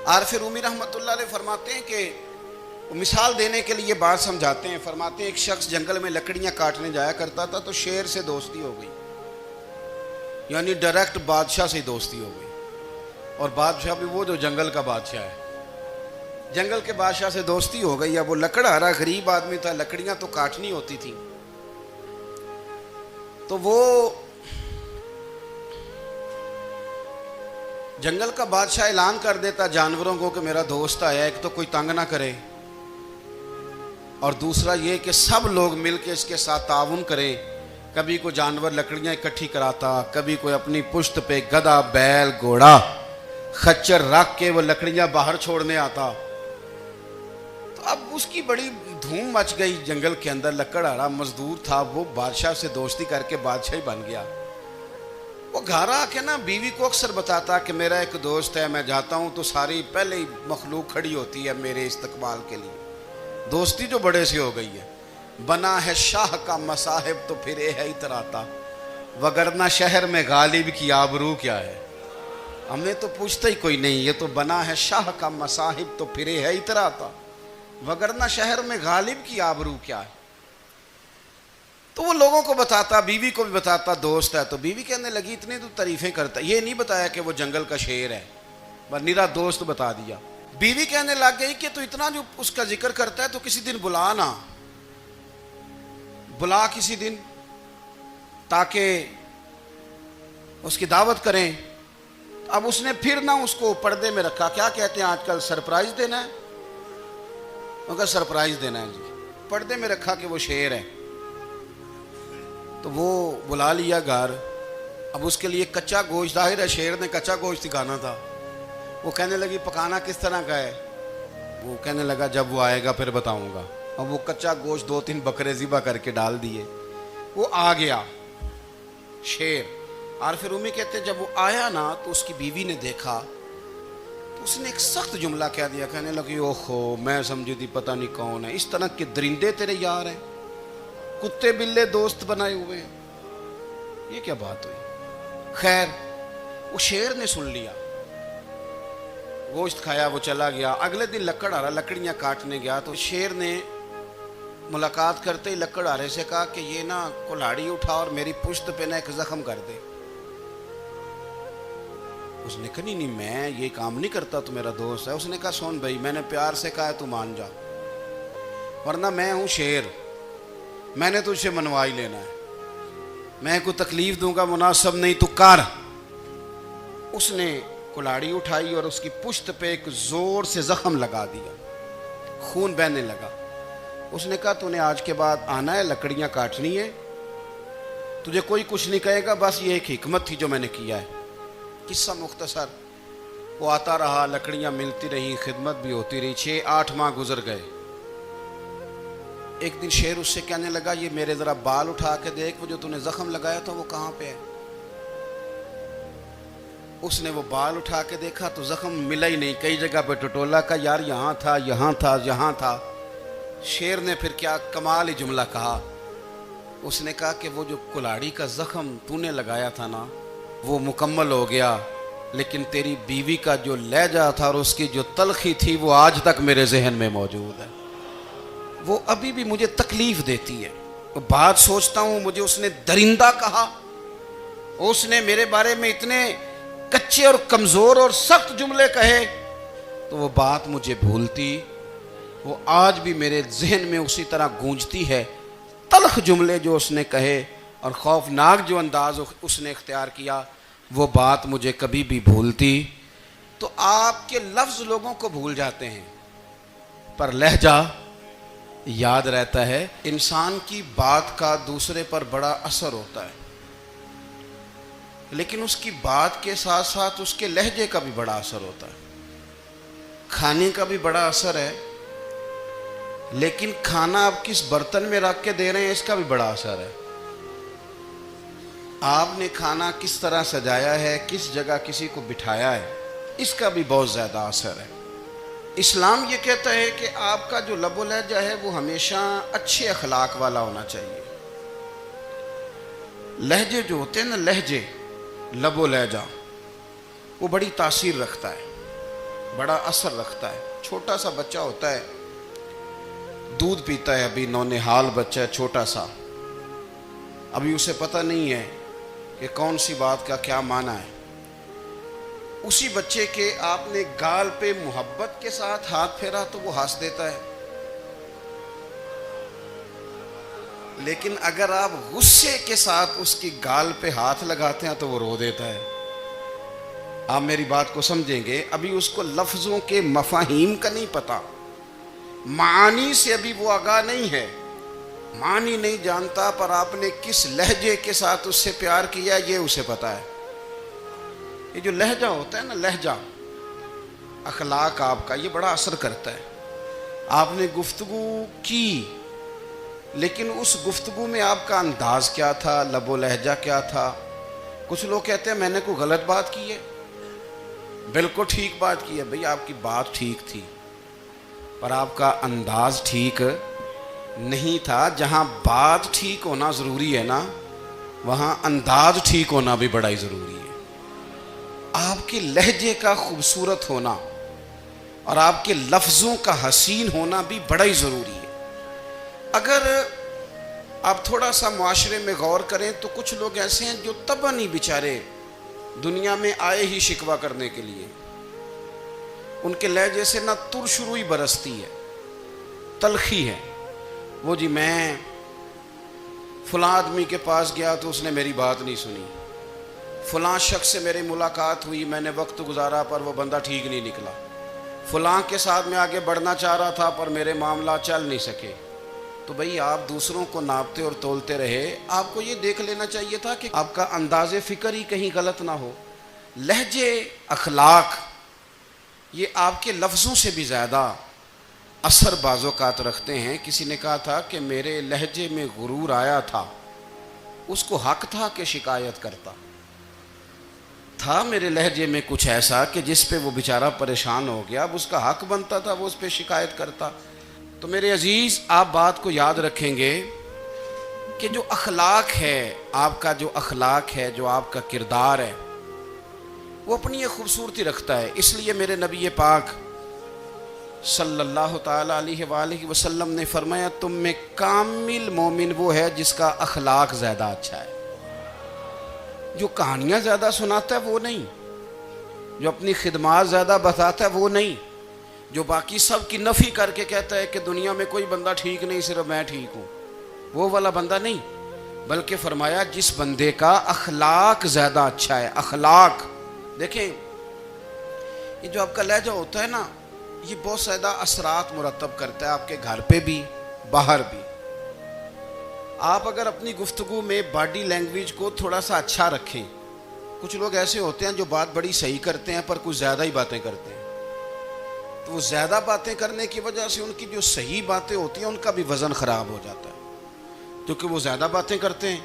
عارف رومی رحمۃ اللہ علیہ فرماتے ہیں کہ مثال دینے کے لیے بات سمجھاتے ہیں، فرماتے ہیں ایک شخص جنگل میں لکڑیاں کاٹنے جایا کرتا تھا تو شیر سے دوستی ہو گئی، یعنی ڈائریکٹ بادشاہ سے دوستی ہو گئی، اور بادشاہ بھی وہ جو جنگل کا بادشاہ ہے، جنگل کے بادشاہ سے دوستی ہو گئی۔ اب وہ لکڑہارا غریب آدمی تھا، لکڑیاں تو کاٹنی ہوتی تھی، تو وہ جنگل کا بادشاہ اعلان کر دیتا جانوروں کو کہ میرا دوست آیا، ایک تو کوئی تنگ نہ کرے، اور دوسرا یہ کہ سب لوگ مل کے اس کے ساتھ تعاون کریں۔ کبھی کوئی جانور لکڑیاں اکٹھی کراتا، کبھی کوئی اپنی پشت پہ گدھا، بیل، گھوڑا، خچر رکھ کے وہ لکڑیاں باہر چھوڑنے آتا۔ تو اب اس کی بڑی دھوم مچ گئی جنگل کے اندر، لکڑہارا مزدور تھا، وہ بادشاہ سے دوستی کر کے بادشاہ ہی بن گیا۔ وہ گھر آ کے نا بیوی کو اکثر بتاتا کہ میرا ایک دوست ہے، میں جاتا ہوں تو ساری پہلے ہی مخلوق کھڑی ہوتی ہے میرے استقبال کے لیے، دوستی جو بڑے سے ہو گئی ہے۔ بنا ہے شاہ کا مصاحب تو پھر یہ ہے اتراتا، وگرنہ شہر میں غالب کی آبرو کیا ہے۔ ہم نے تو پوچھتا ہی کوئی نہیں، یہ تو بنا ہے شاہ کا مصاحب تو پھر یہ ہے اتراتا، وگرنہ شہر میں غالب کی آبرو کیا ہے۔ تو وہ لوگوں کو بتاتا، بیوی کو بھی بتاتا دوست ہے، تو بیوی کہنے لگی اتنی تو تعریفیں کرتا، یہ نہیں بتایا کہ وہ جنگل کا شیر ہے، بس نیرا دوست بتا دیا۔ بیوی کہنے لگ گئی کہ تو اتنا جو اس کا ذکر کرتا ہے تو کسی دن بلا نا، بلا کسی دن تاکہ اس کی دعوت کریں۔ اب اس نے پھر نہ اس کو پردے میں رکھا، کیا کہتے ہیں آج کل، سرپرائز دینا ہے، مگر سرپرائز دینا ہے جی، پردے میں رکھا کہ وہ شیر ہے۔ تو وہ بلا لیا گھر، اب اس کے لیے کچا گوشت، ظاہر ہے شیر نے کچا گوشت سکھانا تھا۔ وہ کہنے لگی پکانا کس طرح کا ہے؟ وہ کہنے لگا جب وہ آئے گا پھر بتاؤں گا۔ اب وہ کچا گوشت 2-3 بکرے ذبح کر کے ڈال دیے، وہ آ گیا شیر۔ عارف رومی کہتے ہیں جب وہ آیا نا تو اس کی بیوی نے دیکھا تو اس نے ایک سخت جملہ کہہ دیا، کہنے لگی اوہو میں سمجھی تھی پتہ نہیں کون ہے، اس طرح کے درندے تیرے یار ہیں، کتے بلے دوست بنائے ہوئے ہیں، یہ کیا بات ہوئی؟ خیر وہ شیر نے سن لیا، گوشت کھایا، وہ چلا گیا۔ اگلے دن لکڑہارا لکڑیاں کاٹنے گیا تو شیر نے ملاقات کرتے ہی لکڑہارے سے کہا کہ یہ نا کلاڑی اٹھا اور میری پشت پہ نا ایک زخم کر دے۔ اس نے کہا نہیں میں یہ کام نہیں کرتا، تو میرا دوست ہے۔ اس نے کہا سن بھائی، میں نے پیار سے کہا ہے تو مان جا، ورنہ میں ہوں شیر، میں نے تجھ سے منوا ہی لینا ہے، میں کوئی تکلیف دوں گا مناسب نہیں، تو کر۔ اس نے کلاڑی اٹھائی اور اس کی پشت پہ ایک زور سے زخم لگا دیا، خون بہنے لگا۔ اس نے کہا تو نے آج کے بعد آنا ہے، لکڑیاں کاٹنی ہے، تجھے کوئی کچھ نہیں کہے گا، بس یہ ایک حکمت تھی جو میں نے کیا ہے۔ قصہ مختصر، وہ آتا رہا، لکڑیاں ملتی رہی، خدمت بھی ہوتی رہی، 6-8 ماہ گزر گئے۔ ایک دن شیر اس سے کہنے لگا یہ میرے ذرا بال اٹھا کے دیکھ، وہ جو تو نے زخم لگایا تھا وہ کہاں پہ ہے؟ اس نے وہ بال اٹھا کے دیکھا تو زخم ملا ہی نہیں، کئی جگہ پہ ٹٹولا کا، یار یہاں تھا یہاں تھا یہاں تھا۔ شیر نے پھر کیا کمال ہی جملہ کہا، اس نے کہا کہ وہ جو کلاڑی کا زخم تو نے لگایا تھا نا وہ مکمل ہو گیا، لیکن تیری بیوی کا جو لہجہ تھا اور اس کی جو تلخی تھی وہ آج تک میرے ذہن میں موجود ہے، وہ ابھی بھی مجھے تکلیف دیتی ہے۔ بات سوچتا ہوں مجھے اس نے درندہ کہا، اس نے میرے بارے میں اتنے کچے اور کمزور اور سخت جملے کہے، تو وہ بات مجھے بھولتی، وہ آج بھی میرے ذہن میں اسی طرح گونجتی ہے۔ تلخ جملے جو اس نے کہے اور خوفناک جو انداز اس نے اختیار کیا، وہ بات مجھے کبھی بھی بھولتی۔ تو آپ کے لفظ لوگوں کو بھول جاتے ہیں پر لہجہ یاد رہتا ہے۔ انسان کی بات کا دوسرے پر بڑا اثر ہوتا ہے، لیکن اس کی بات کے ساتھ ساتھ اس کے لہجے کا بھی بڑا اثر ہوتا ہے۔ کھانے کا بھی بڑا اثر ہے، لیکن کھانا آپ کس برتن میں رکھ کے دے رہے ہیں اس کا بھی بڑا اثر ہے۔ آپ نے کھانا کس طرح سجایا ہے، کس جگہ کسی کو بٹھایا ہے، اس کا بھی بہت زیادہ اثر ہے۔ اسلام یہ کہتا ہے کہ آپ کا جو لب و لہجہ ہے وہ ہمیشہ اچھے اخلاق والا ہونا چاہیے۔ لہجے جو ہوتے ہیں نا، لہجے، لب و لہجہ، وہ بڑی تاثیر رکھتا ہے۔ بڑا اثر رکھتا ہے. چھوٹا سا بچہ ہوتا ہے, دودھ پیتا ہے, ابھی نونہال بچہ ہے چھوٹا سا, ابھی اسے پتہ نہیں ہے کہ کون سی بات کا کیا معنی ہے. اسی بچے کے آپ نے گال پہ محبت کے ساتھ ہاتھ پھیرا تو وہ ہنس دیتا ہے, لیکن اگر آپ غصے کے ساتھ اس کی گال پہ ہاتھ لگاتے ہیں تو وہ رو دیتا ہے. آپ میری بات کو سمجھیں گے, ابھی اس کو لفظوں کے مفاہیم کا نہیں پتا, معانی سے ابھی وہ آگاہ نہیں ہے, معنی نہیں جانتا, پر آپ نے کس لہجے کے ساتھ اس سے پیار کیا یہ اسے پتا ہے. یہ جو لہجہ ہوتا ہے نا, لہجہ, اخلاق آپ کا, یہ بڑا اثر کرتا ہے. آپ نے گفتگو کی, لیکن اس گفتگو میں آپ کا انداز کیا تھا, لب و لہجہ کیا تھا. کچھ لوگ کہتے ہیں میں نے کوئی غلط بات کی ہے, بالکل ٹھیک بات کی ہے. بھئی آپ کی بات ٹھیک تھی, پر آپ کا انداز ٹھیک نہیں تھا. جہاں بات ٹھیک ہونا ضروری ہے نا, وہاں انداز ٹھیک ہونا بھی بڑا ہی ضروری ہے. آپ کے لہجے کا خوبصورت ہونا اور آپ کے لفظوں کا حسین ہونا بھی بڑا ہی ضروری ہے. اگر آپ تھوڑا سا معاشرے میں غور کریں تو کچھ لوگ ایسے ہیں جو طبعاً ہی بیچارے دنیا میں آئے ہی شکوہ کرنے کے لیے. ان کے لہجے سے نہ ترش روئی برستی ہے, تلخی ہے. وہ جی میں فلاں آدمی کے پاس گیا تو اس نے میری بات نہیں سنی, فلاں شخص سے میری ملاقات ہوئی, میں نے وقت گزارا پر وہ بندہ ٹھیک نہیں نکلا, فلاں کے ساتھ میں آگے بڑھنا چاہ رہا تھا پر میرے معاملات چل نہیں سکے. تو بھئی آپ دوسروں کو ناپتے اور تولتے رہے, آپ کو یہ دیکھ لینا چاہیے تھا کہ آپ کا انداز فکر ہی کہیں غلط نہ ہو. لہجے, اخلاق, یہ آپ کے لفظوں سے بھی زیادہ اثر بعض اوقات رکھتے ہیں. کسی نے کہا تھا کہ میرے لہجے میں غرور آیا تھا, اس کو حق تھا کہ شکایت کرتا تھا. میرے لہجے میں کچھ ایسا کہ جس پہ وہ بیچارہ پریشان ہو گیا, اب اس کا حق بنتا تھا وہ اس پہ شکایت کرتا. تو میرے عزیز, آپ بات کو یاد رکھیں گے کہ جو اخلاق ہے, آپ کا جو اخلاق ہے, جو آپ کا کردار ہے, وہ اپنی ایک خوبصورتی رکھتا ہے. اس لیے میرے نبی پاک صلی اللہ تعالی علیہ وآلہ وسلم نے فرمایا تم میں کامل مومن وہ ہے جس کا اخلاق زیادہ اچھا ہے. جو کہانیاں زیادہ سناتا ہے وہ نہیں, جو اپنی خدمات زیادہ بتاتا ہے وہ نہیں, جو باقی سب کی نفی کر کے کہتا ہے کہ دنیا میں کوئی بندہ ٹھیک نہیں, صرف میں ٹھیک ہوں, وہ والا بندہ نہیں. بلکہ فرمایا جس بندے کا اخلاق زیادہ اچھا ہے. اخلاق دیکھیں, یہ جو آپ کا لہجہ ہوتا ہے نا, یہ بہت زیادہ اثرات مرتب کرتا ہے آپ کے گھر پہ بھی, باہر بھی. آپ اگر اپنی گفتگو میں باڈی لینگویج کو تھوڑا سا اچھا رکھیں, کچھ لوگ ایسے ہوتے ہیں جو بات بڑی صحیح کرتے ہیں پر کچھ زیادہ ہی باتیں کرتے ہیں, تو وہ زیادہ باتیں کرنے کی وجہ سے ان کی جو صحیح باتیں ہوتی ہیں ان کا بھی وزن خراب ہو جاتا ہے, کیونکہ وہ زیادہ باتیں کرتے ہیں,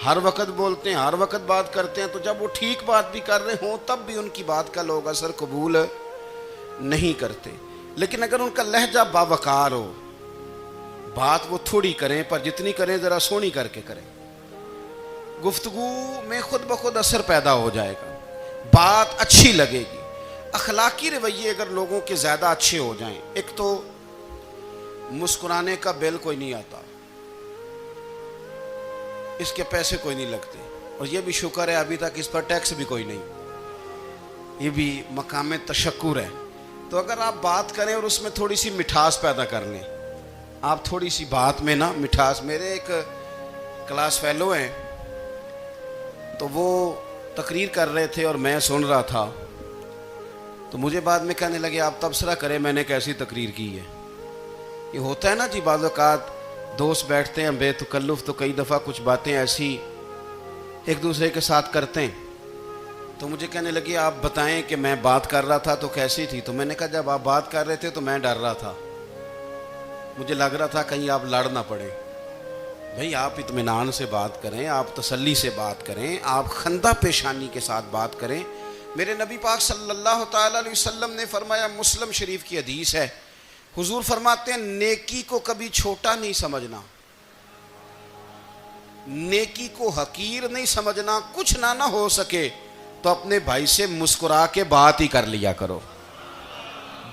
ہر وقت بولتے ہیں, ہر وقت بات کرتے ہیں. تو جب وہ ٹھیک بات بھی کر رہے ہوں تب بھی ان کی بات کا لوگ اثر قبول نہیں کرتے. لیکن اگر ان کا لہجہ باوقار ہو, بات وہ تھوڑی کریں پر جتنی کریں ذرا سونی کر کے کریں, گفتگو میں خود بخود اثر پیدا ہو جائے گا, بات اچھی لگے گی. اخلاقی رویے اگر لوگوں کے زیادہ اچھے ہو جائیں, ایک تو مسکرانے کا بل کوئی نہیں آتا, اس کے پیسے کوئی نہیں لگتے, اور یہ بھی شکر ہے ابھی تک اس پر ٹیکس بھی کوئی نہیں, یہ بھی مقام تشکر ہے. تو اگر آپ بات کریں اور اس میں تھوڑی سی مٹھاس پیدا کر لیں, آپ تھوڑی سی بات میں نا مٹھاس. میرے ایک کلاس فیلو ہیں, تو وہ تقریر کر رہے تھے اور میں سن رہا تھا, تو مجھے بعد میں کہنے لگے آپ تبصرہ کریں میں نے کیسی تقریر کی ہے. یہ ہوتا ہے نا جی, بعض اوقات دوست بیٹھتے ہیں بے تکلف تو کئی دفعہ کچھ باتیں ایسی ایک دوسرے کے ساتھ کرتے ہیں. تو مجھے کہنے لگے آپ بتائیں کہ میں بات کر رہا تھا تو کیسی تھی. تو میں نے کہا جب آپ بات کر رہے تھے تو میں ڈر رہا تھا, مجھے لگ رہا تھا کہیں آپ لڑ نہ پڑیں. بھئی آپ اطمینان سے بات کریں, آپ تسلی سے بات کریں, آپ خندہ پیشانی کے ساتھ بات کریں. میرے نبی پاک صلی اللہ تعالی علیہ وسلم نے فرمایا, مسلم شریف کی حدیث ہے, حضور فرماتے ہیں نیکی کو کبھی چھوٹا نہیں سمجھنا, نیکی کو حقیر نہیں سمجھنا. کچھ نہ ہو سکے تو اپنے بھائی سے مسکرا کے بات ہی کر لیا کرو.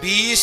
20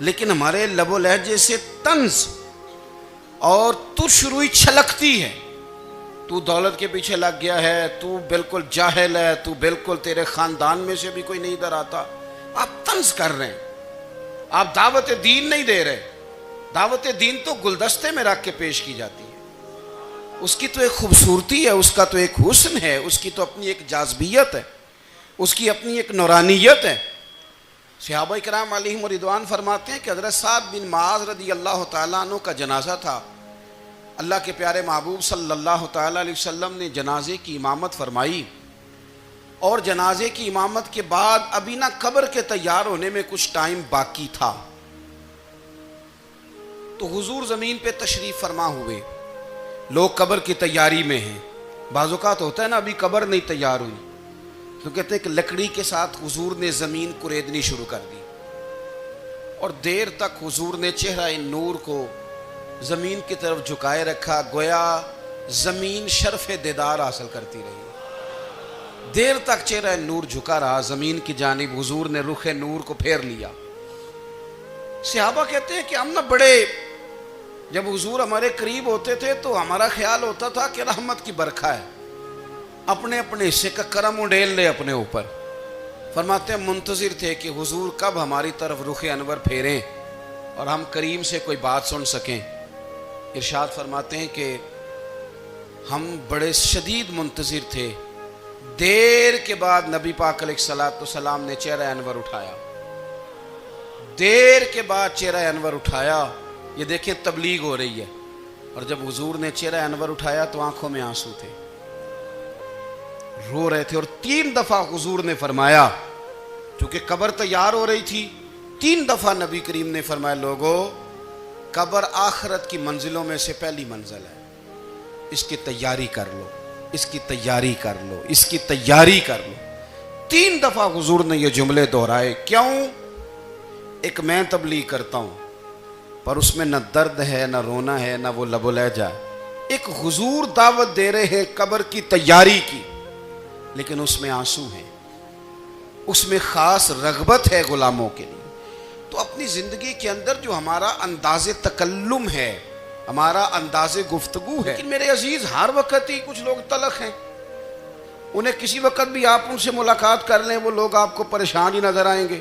لیکن ہمارے لب و لہجے سے طنز اور تش روئی چھلکتی ہے. تو دولت کے پیچھے لگ گیا ہے, تو بالکل جاہل ہے, تو بالکل تیرے خاندان میں سے بھی کوئی نہیں ادھر آتا. آپ طنز کر رہے ہیں, آپ دعوت دین نہیں دے رہے. دعوت دین تو گلدستے میں رکھ کے پیش کی جاتی ہے. اس کی تو ایک خوبصورتی ہے, اس کا تو ایک حسن ہے, اس کی تو اپنی ایک جاذبیت ہے, اس کی اپنی ایک نورانیت ہے. صحابہ کرام علیہم رضوان فرماتے ہیں کہ حضرت سعد بن معاذ رضی اللہ تعالیٰ عنہ کا جنازہ تھا. اللہ کے پیارے محبوب صلی اللہ تعالیٰ علیہ وسلم نے جنازے کی امامت فرمائی, اور جنازے کی امامت کے بعد ابھی نہ قبر کے تیار ہونے میں کچھ ٹائم باقی تھا, تو حضور زمین پہ تشریف فرما ہوئے. لوگ قبر کی تیاری میں ہیں. بعض اوقات ہوتا ہے نا ابھی قبر نہیں تیار ہوئی, تو کہتے ہیں کہ لکڑی کے ساتھ حضور نے زمین کریدنی شروع کر دی, اور دیر تک حضور نے چہرہ نور کو زمین کی طرف جھکائے رکھا, گویا زمین شرف دیدار حاصل کرتی رہی. دیر تک چہرہ نور جھکا رہا زمین کی جانب, حضور نے رخ نور کو پھیر لیا. صحابہ کہتے ہیں کہ ہم نہ بڑے, جب حضور ہمارے قریب ہوتے تھے تو ہمارا خیال ہوتا تھا کہ رحمت کی برکھا ہے, اپنے اپنے حصے کا کرم اڈیل لے اپنے اوپر. فرماتے ہیں منتظر تھے کہ حضور کب ہماری طرف رخ انور پھیریں اور ہم کریم سے کوئی بات سن سکیں. ارشاد فرماتے ہیں کہ ہم بڑے شدید منتظر تھے. دیر کے بعد نبی پاک علیہ الصلوۃ والسلام نے چہرہ انور اٹھایا, دیر کے بعد چہرہ انور اٹھایا. یہ دیکھیں تبلیغ ہو رہی ہے, اور جب حضور نے چہرہ انور اٹھایا تو آنکھوں میں آنسو تھے, رو رہے تھے. اور 3 دفعہ حضور نے فرمایا, چونکہ قبر تیار ہو رہی تھی, 3 دفعہ نبی کریم نے فرمایا, لوگو قبر آخرت کی منزلوں میں سے پہلی منزل ہے, اس کی تیاری کر لو, اس کی تیاری کر لو, اس کی تیاری کر لو. 3 دفعہ حضور نے یہ جملے دہرائے. کیوں؟ ایک میں تبلیغ کرتا ہوں پر اس میں نہ درد ہے, نہ رونا ہے, نہ وہ لب و لہجہ ہے. ایک حضور دعوت دے رہے ہیں قبر کی تیاری کی, لیکن اس میں آنسو ہیں, اس میں خاص رغبت ہے غلاموں کے لیے. تو اپنی زندگی کے اندر جو ہمارا انداز تکلم ہے, ہمارا انداز گفتگو ہے, لیکن میرے عزیز ہر وقت ہی کچھ لوگ تلخ ہیں. انہیں کسی وقت بھی آپ ان سے ملاقات کر لیں وہ لوگ آپ کو پریشان ہی نظر آئیں گے.